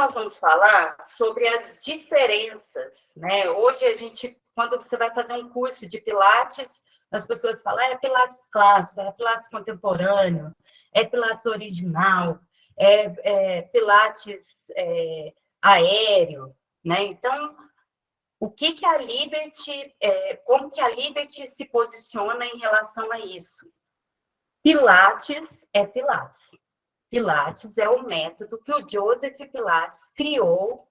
nós vamos falar sobre as diferenças, né? Hoje a gente, quando você vai fazer um curso de Pilates, as pessoas falam, é Pilates clássico, é Pilates contemporâneo, é Pilates original, é Pilates aéreo, né? Então, o que que a Liberty, como que a Liberty se posiciona em relação a isso? Pilates é Pilates. Pilates é o método que o Joseph Pilates criou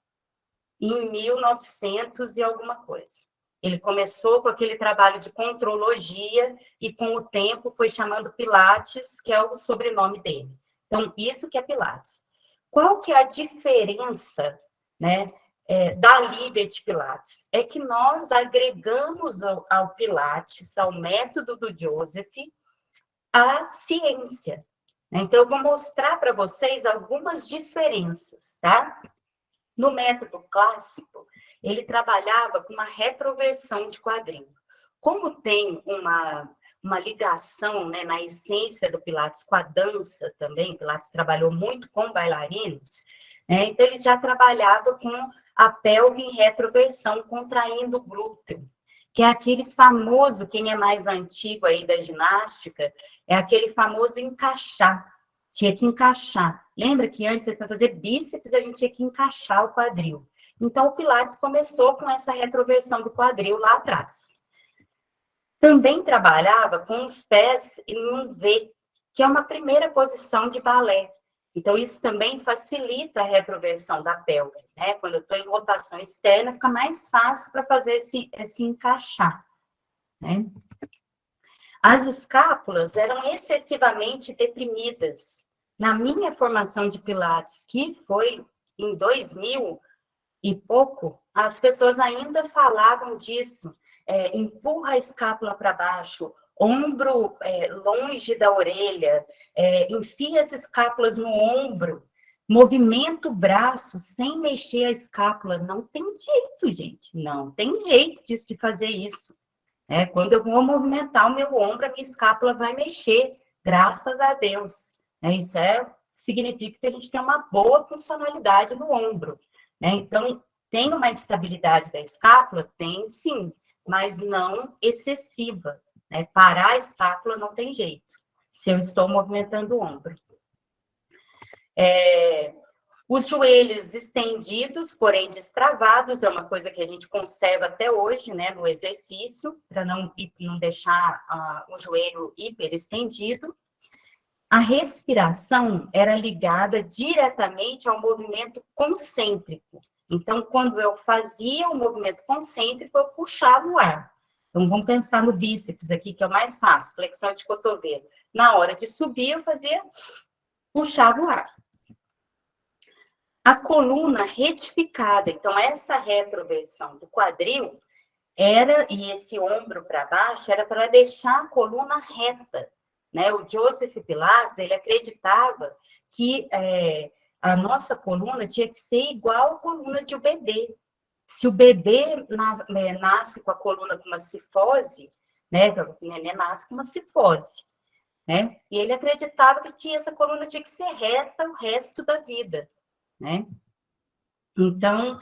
em 1900 e alguma coisa. Ele começou com aquele trabalho de contrologia e, com o tempo, foi chamando Pilates, que é o sobrenome dele. Então, isso que é Pilates. Qual que é a diferença, né, da Liberty Pilates? É que nós agregamos ao Pilates, ao método do Joseph, a ciência. Então, eu vou mostrar para vocês algumas diferenças, tá? No método clássico, ele trabalhava com uma retroversão de quadril. Como tem uma ligação, né, na essência do Pilates com a dança também, o Pilates trabalhou muito com bailarinos, né, então ele já trabalhava com a pelve em retroversão, contraindo o glúteo, que é aquele famoso, quem é mais antigo aí da ginástica, é aquele famoso encaixar. Tinha que encaixar. Lembra que antes, para fazer bíceps, a gente tinha que encaixar o quadril. Então, o Pilates começou com essa retroversão do quadril lá atrás. Também trabalhava com os pés em um V, que é uma primeira posição de balé. Então, isso também facilita a retroversão da pelve, né? Quando eu estou em rotação externa, fica mais fácil para fazer esse encaixar, né? As escápulas eram excessivamente deprimidas. Na minha formação de Pilates, que foi em 2000 e pouco, as pessoas ainda falavam disso. Empurra a escápula para baixo, ombro longe da orelha, enfia as escápulas no ombro, movimenta o braço sem mexer a escápula. Não tem jeito, gente, não tem jeito de fazer isso. Quando eu vou movimentar o meu ombro, a minha escápula vai mexer, graças a Deus. Isso significa que a gente tem uma boa funcionalidade no ombro. Então, tem uma estabilidade da escápula? Tem sim, mas não excessiva. Parar a escápula não tem jeito, se eu estou movimentando o ombro. Os joelhos estendidos, porém destravados, é uma coisa que a gente conserva até hoje, né, no exercício, para não deixar o joelho hiperestendido. A respiração era ligada diretamente ao movimento concêntrico. Então, quando eu fazia o movimento concêntrico, eu puxava o ar. Então, vamos pensar no bíceps aqui, que é o mais fácil, flexão de cotovelo. Na hora de subir, eu puxava o ar. A coluna retificada, então essa retroversão do quadril e esse ombro para baixo, era para deixar a coluna reta, né? O Joseph Pilates, ele acreditava que a nossa coluna tinha que ser igual à coluna de um bebê. Se o bebê nasce com a coluna com uma cifose, né? O neném nasce com uma cifose, né? E ele acreditava que essa coluna tinha que ser reta o resto da vida, né? Então,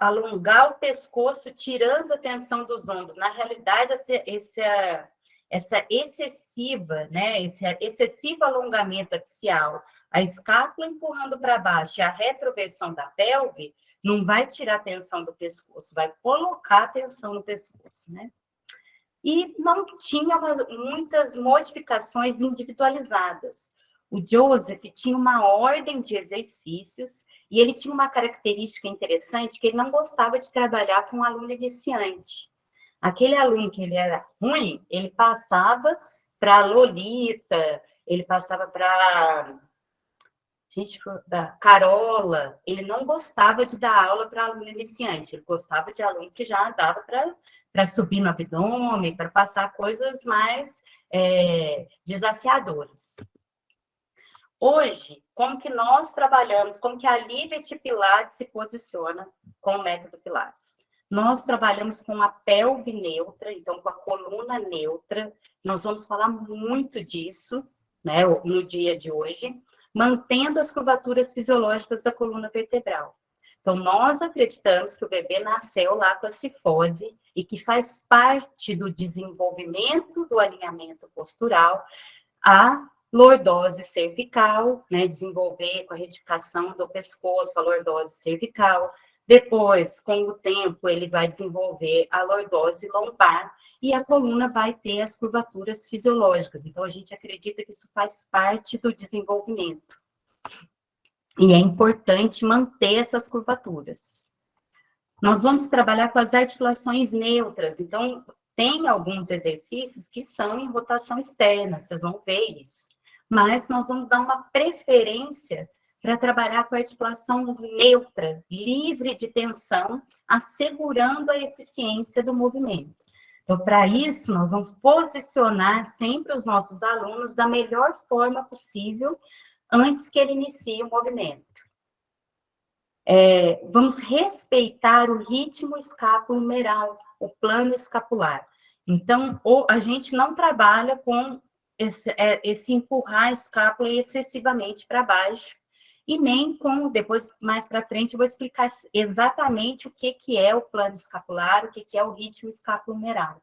alongar o pescoço, tirando a tensão dos ombros. Na realidade, essa excessiva, né, esse excessivo alongamento axial, a escápula empurrando para baixo e a retroversão da pelve, não vai tirar a tensão do pescoço, vai colocar a tensão no pescoço, né? E não tinha muitas modificações individualizadas. O Joseph tinha uma ordem de exercícios e ele tinha uma característica interessante, que ele não gostava de trabalhar com um aluno iniciante. Aquele aluno que ele era ruim, ele passava para Lolita, ele passava para da Carola. Ele não gostava de dar aula para aluno iniciante, ele gostava de aluno que já dava para subir no abdômen, para passar coisas mais desafiadoras. Hoje, como que nós trabalhamos, como que a Liberty Pilates se posiciona com o método Pilates? Nós trabalhamos com a pelve neutra, então com a coluna neutra. Nós vamos falar muito disso, né, no dia de hoje. mantendo as curvaturas fisiológicas da coluna vertebral. Então, nós acreditamos que o bebê nasceu lá com a cifose e que faz parte do desenvolvimento do alinhamento postural a lordose cervical, né, desenvolver com a retificação do pescoço a lordose cervical. Depois, com o tempo, ele vai desenvolver a lordose lombar e a coluna vai ter as curvaturas fisiológicas. Então, a gente acredita que isso faz parte do desenvolvimento. E é importante manter essas curvaturas. Nós vamos trabalhar com as articulações neutras. Então, tem alguns exercícios que são em rotação externa, vocês vão ver isso. Mas nós vamos dar uma preferência para trabalhar com a articulação neutra, livre de tensão, assegurando a eficiência do movimento. Então, para isso, nós vamos posicionar sempre os nossos alunos da melhor forma possível antes que ele inicie o movimento. Vamos respeitar o ritmo escapulo-humeral, o plano escapular. Então, a gente não trabalha com esse empurrar a escápula excessivamente para baixo, e nem com, depois, mais para frente, eu vou explicar exatamente o que é o plano escapular, o que é o ritmo escapulo-humeral.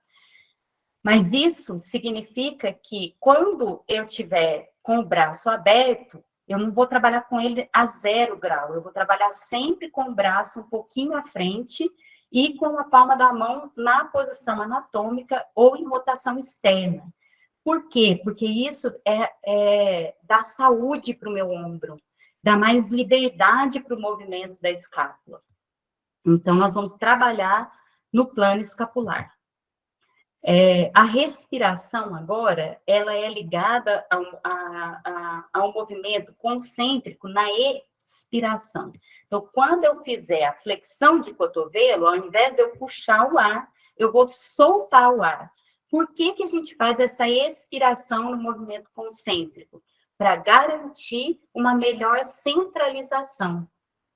Mas isso significa que, quando eu tiver com o braço aberto, eu não vou trabalhar com ele a 0 grau, eu vou trabalhar sempre com o braço um pouquinho à frente e com a palma da mão na posição anatômica ou em rotação externa. Por quê? Porque isso dá saúde para o meu ombro, dá mais liberdade para o movimento da escápula. Então, nós vamos trabalhar no plano escapular. A respiração agora, ela é ligada ao movimento concêntrico na expiração. Então, quando eu fizer a flexão de cotovelo, ao invés de eu puxar o ar, eu vou soltar o ar. Por que a gente faz essa expiração no movimento concêntrico? Para garantir uma melhor centralização.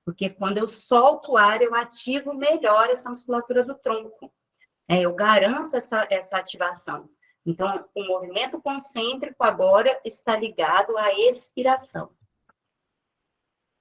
Porque quando eu solto o ar, eu ativo melhor essa musculatura do tronco. Eu garanto essa ativação. Então, o movimento concêntrico agora está ligado à expiração.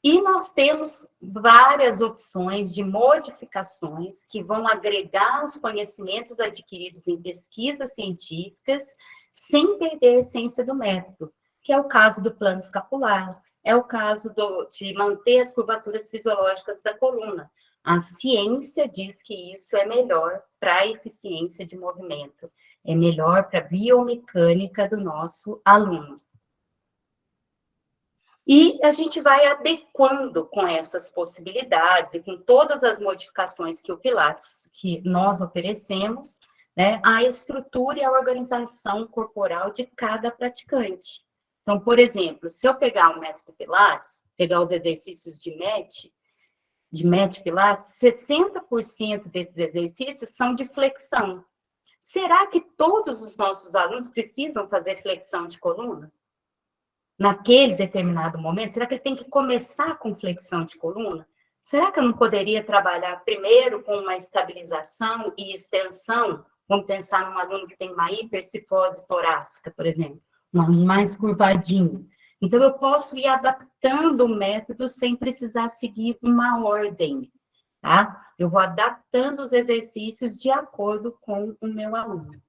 E nós temos várias opções de modificações que vão agregar os conhecimentos adquiridos em pesquisas científicas, sem perder a essência do método, que é o caso do plano escapular, é o caso de manter as curvaturas fisiológicas da coluna. A ciência diz que isso é melhor para a eficiência de movimento, é melhor para a biomecânica do nosso aluno. E a gente vai adequando com essas possibilidades e com todas as modificações que o Pilates, que nós oferecemos, né, a estrutura e a organização corporal de cada praticante. Então, por exemplo, se eu pegar o método Pilates, pegar os exercícios de MET Pilates, 60% desses exercícios são de flexão. Será que todos os nossos alunos precisam fazer flexão de coluna? Naquele determinado momento, será que ele tem que começar com flexão de coluna? Será que eu não poderia trabalhar primeiro com uma estabilização e extensão? Vamos pensar num aluno que tem uma hipercifose torácica, por exemplo, um aluno mais curvadinho. Então, eu posso ir adaptando o método sem precisar seguir uma ordem, tá? Eu vou adaptando os exercícios de acordo com o meu aluno.